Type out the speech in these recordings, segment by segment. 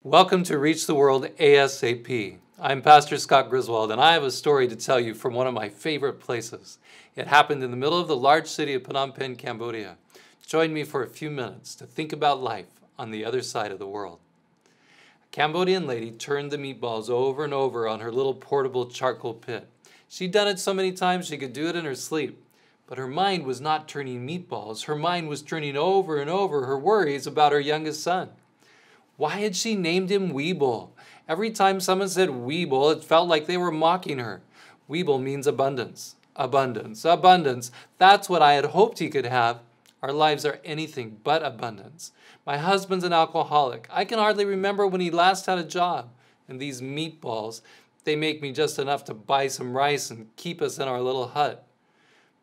Welcome to Reach the World ASAP. I'm Pastor Scott Griswold, and I have a story to tell you from one of my favorite places. It happened in the middle of the large city of Phnom Penh, Cambodia. Join me for a few minutes to think about life on the other side of the world. A Cambodian lady turned the meatballs over and over on her little portable charcoal pit. She'd done it so many times she could do it in her sleep. But her mind was not turning meatballs. Her mind was turning over and over her worries about her youngest son. Why had she named him Vibol? Every time someone said Vibol, it felt like they were mocking her. Vibol means abundance. Abundance. Abundance. That's what I had hoped he could have. Our lives are anything but abundance. My husband's an alcoholic. I can hardly remember when he last had a job. And these meatballs, they make me just enough to buy some rice and keep us in our little hut.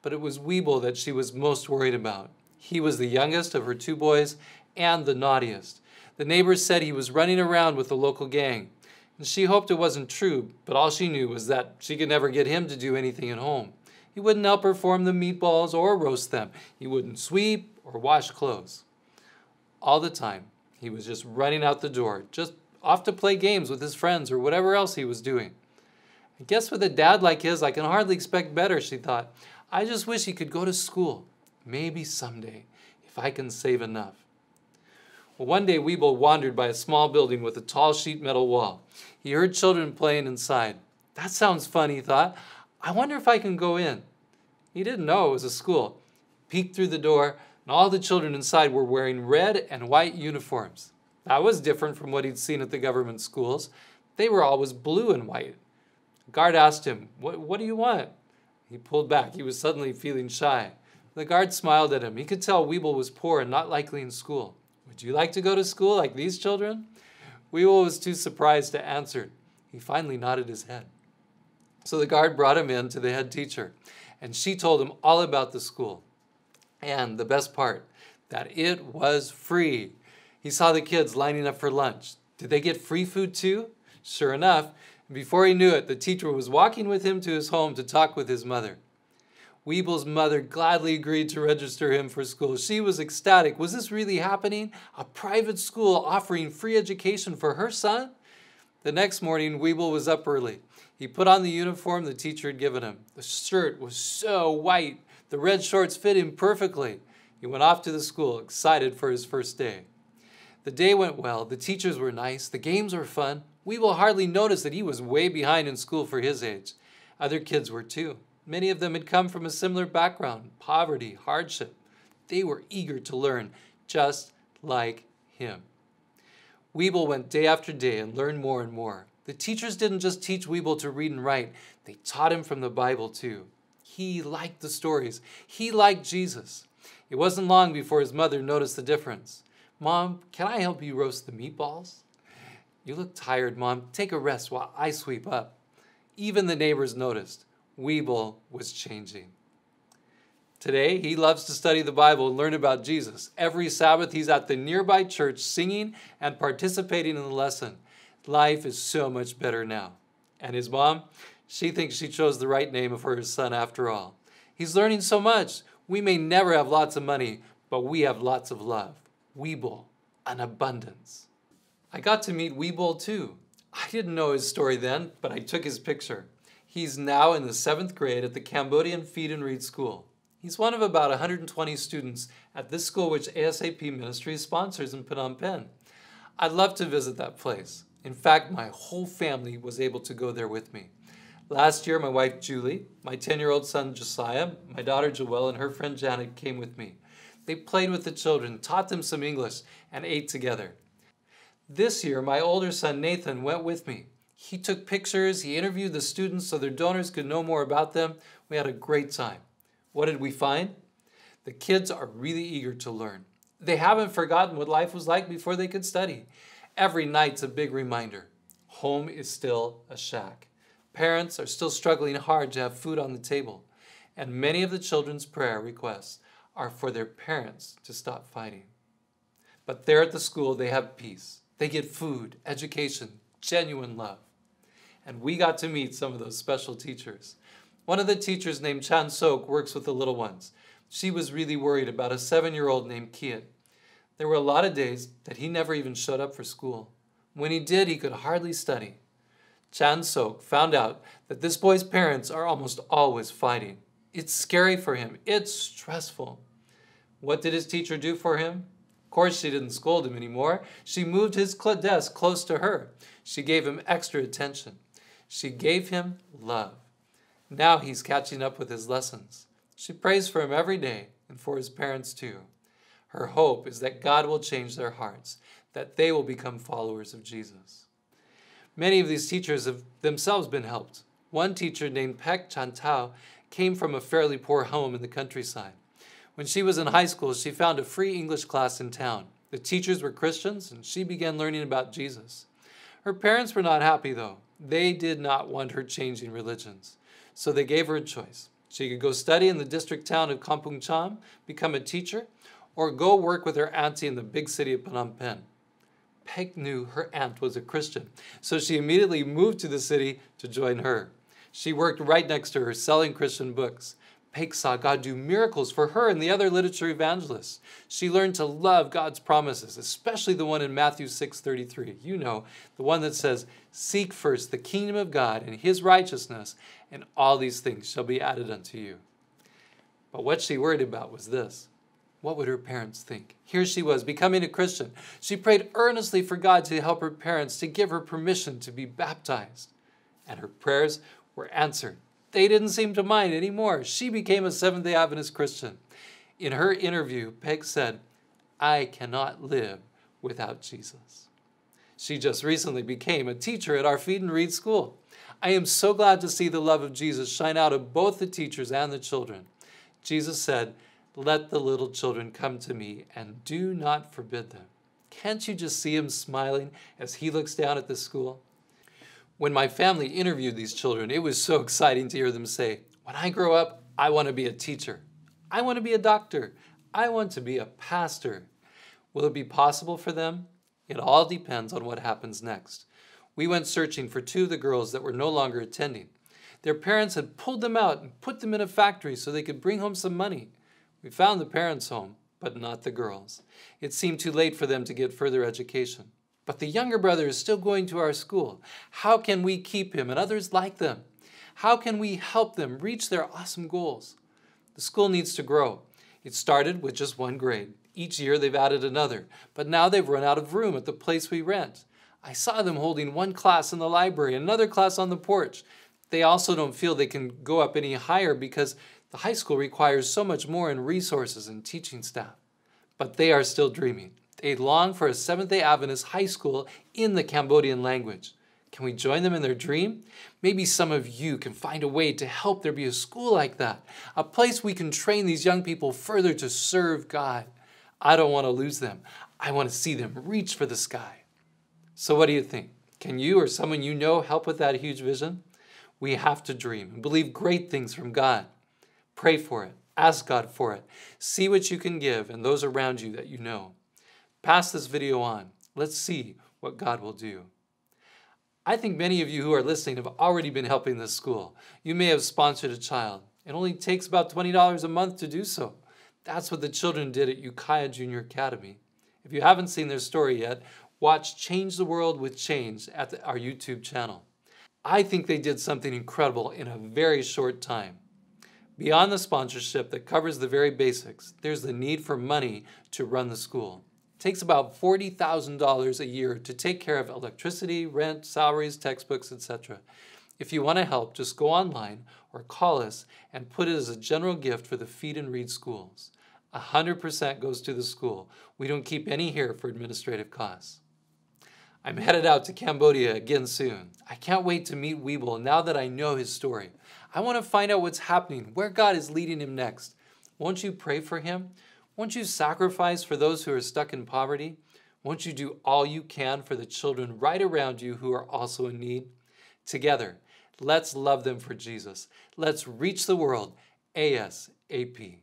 But it was Vibol that she was most worried about. He was the youngest of her two boys and the naughtiest. The neighbors said he was running around with the local gang, and she hoped it wasn't true, but all she knew was that she could never get him to do anything at home. He wouldn't help her form the meatballs or roast them. He wouldn't sweep or wash clothes. All the time, he was just running out the door, just off to play games with his friends or whatever else he was doing. I guess with a dad like his, I can hardly expect better, she thought. I just wish he could go to school. Maybe someday, if I can save enough. Well, one day, Vibol wandered by a small building with a tall sheet metal wall. He heard children playing inside. That sounds fun, he thought. I wonder if I can go in. He didn't know it was a school. He peeked through the door, and all the children inside were wearing red and white uniforms. That was different from what he'd seen at the government schools. They were always blue and white. The guard asked him, What do you want? He pulled back. He was suddenly feeling shy. The guard smiled at him. He could tell Vibol was poor and not likely in school. Would you like to go to school like these children? Vibol was too surprised to answer. He finally nodded his head. So the guard brought him in to the head teacher, and she told him all about the school. And the best part, that it was free. He saw the kids lining up for lunch. Did they get free food too? Sure enough, before he knew it, the teacher was walking with him to his home to talk with his mother. Vibol's mother gladly agreed to register him for school. She was ecstatic. Was this really happening? A private school offering free education for her son? The next morning, Vibol was up early. He put on the uniform the teacher had given him. The shirt was so white. The red shorts fit him perfectly. He went off to the school, excited for his first day. The day went well. The teachers were nice. The games were fun. Vibol hardly noticed that he was way behind in school for his age. Other kids were too. Many of them had come from a similar background, poverty, hardship. They were eager to learn, just like him. Vibol went day after day and learned more and more. The teachers didn't just teach Vibol to read and write. They taught him from the Bible too. He liked the stories. He liked Jesus. It wasn't long before his mother noticed the difference. Mom, can I help you roast the meatballs? You look tired, Mom. Take a rest while I sweep up. Even the neighbors noticed. Vibol was changing. Today, he loves to study the Bible and learn about Jesus. Every Sabbath, he's at the nearby church singing and participating in the lesson. Life is so much better now. And his mom, she thinks she chose the right name for his son after all. He's learning so much. We may never have lots of money, but we have lots of love. Vibol, an abundance. I got to meet Vibol too. I didn't know his story then, but I took his picture. He's now in the 7th grade at the Cambodian Feed and Read School. He's one of about 120 students at this school which ASAP Ministries sponsors in Phnom Penh. I'd love to visit that place. In fact, my whole family was able to go there with me. Last year, my wife Julie, my 10-year-old son Josiah, my daughter Joelle, and her friend Janet came with me. They played with the children, taught them some English, and ate together. This year, my older son Nathan went with me. He took pictures, he interviewed the students so their donors could know more about them. We had a great time. What did we find? The kids are really eager to learn. They haven't forgotten what life was like before they could study. Every night's a big reminder. Home is still a shack. Parents are still struggling hard to have food on the table. And many of the children's prayer requests are for their parents to stop fighting. But there at the school, they have peace. They get food, education, genuine love. And we got to meet some of those special teachers. One of the teachers named Chan Sok works with the little ones. She was really worried about a 7-year-old named Kiet. There were a lot of days that he never even showed up for school. When he did, he could hardly study. Chan Sok found out that this boy's parents are almost always fighting. It's scary for him. It's stressful. What did his teacher do for him? Of course, she didn't scold him anymore. She moved his desk close to her. She gave him extra attention. She gave him love. Now he's catching up with his lessons. She prays for him every day and for his parents too. Her hope is that God will change their hearts, that they will become followers of Jesus. Many of these teachers have themselves been helped. One teacher named Pek Chantao came from a fairly poor home in the countryside. When she was in high school, she found a free English class in town. The teachers were Christians, and she began learning about Jesus. Her parents were not happy, though. They did not want her changing religions. So they gave her a choice. She could go study in the district town of Kampong Cham, become a teacher, or go work with her auntie in the big city of Phnom Penh. Peg knew her aunt was a Christian, so she immediately moved to the city to join her. She worked right next to her, selling Christian books. Peg saw God do miracles for her and the other literature evangelists. She learned to love God's promises, especially the one in Matthew 6:33. You know, the one that says, "Seek first the kingdom of God and his righteousness, and all these things shall be added unto you." But what she worried about was this. What would her parents think? Here she was, becoming a Christian. She prayed earnestly for God to help her parents, to give her permission to be baptized. And her prayers were answered. They didn't seem to mind anymore. She became a Seventh-day Adventist Christian. In her interview, Peg said, "I cannot live without Jesus." She just recently became a teacher at our Feed and Read school. I am so glad to see the love of Jesus shine out of both the teachers and the children. Jesus said, "Let the little children come to me and do not forbid them." Can't you just see him smiling as he looks down at the school? When my family interviewed these children, it was so exciting to hear them say, "When I grow up, I want to be a teacher. I want to be a doctor. I want to be a pastor." Will it be possible for them? It all depends on what happens next. We went searching for two of the girls that were no longer attending. Their parents had pulled them out and put them in a factory so they could bring home some money. We found the parents home, but not the girls. It seemed too late for them to get further education. But the younger brother is still going to our school. How can we keep him and others like them? How can we help them reach their awesome goals? The school needs to grow. It started with just one grade. Each year they've added another, but now they've run out of room at the place we rent. I saw them holding one class in the library, another class on the porch. They also don't feel they can go up any higher because the high school requires so much more in resources and teaching staff. But they are still dreaming. They long for a Seventh-day Adventist high school in the Cambodian language. Can we join them in their dream? Maybe some of you can find a way to help there be a school like that, a place we can train these young people further to serve God. I don't want to lose them. I want to see them reach for the sky. So what do you think? Can you or someone you know help with that huge vision? We have to dream and believe great things from God. Pray for it. Ask God for it. See what you can give and those around you that you know. Pass this video on. Let's see what God will do. I think many of you who are listening have already been helping this school. You may have sponsored a child. It only takes about $20 a month to do so. That's what the children did at Ukiah Junior Academy. If you haven't seen their story yet, watch Change the World with Change at our YouTube channel. I think they did something incredible in a very short time. Beyond the sponsorship that covers the very basics, there's the need for money to run the school. It takes about $40,000 a year to take care of electricity, rent, salaries, textbooks, etc. If you want to help, just go online or call us and put it as a general gift for the Feed and Read schools. 100% goes to the school. We don't keep any here for administrative costs. I'm headed out to Cambodia again soon. I can't wait to meet Vibol now that I know his story. I want to find out what's happening, where God is leading him next. Won't you pray for him? Won't you sacrifice for those who are stuck in poverty? Won't you do all you can for the children right around you who are also in need? Together, let's love them for Jesus. Let's reach the world ASAP.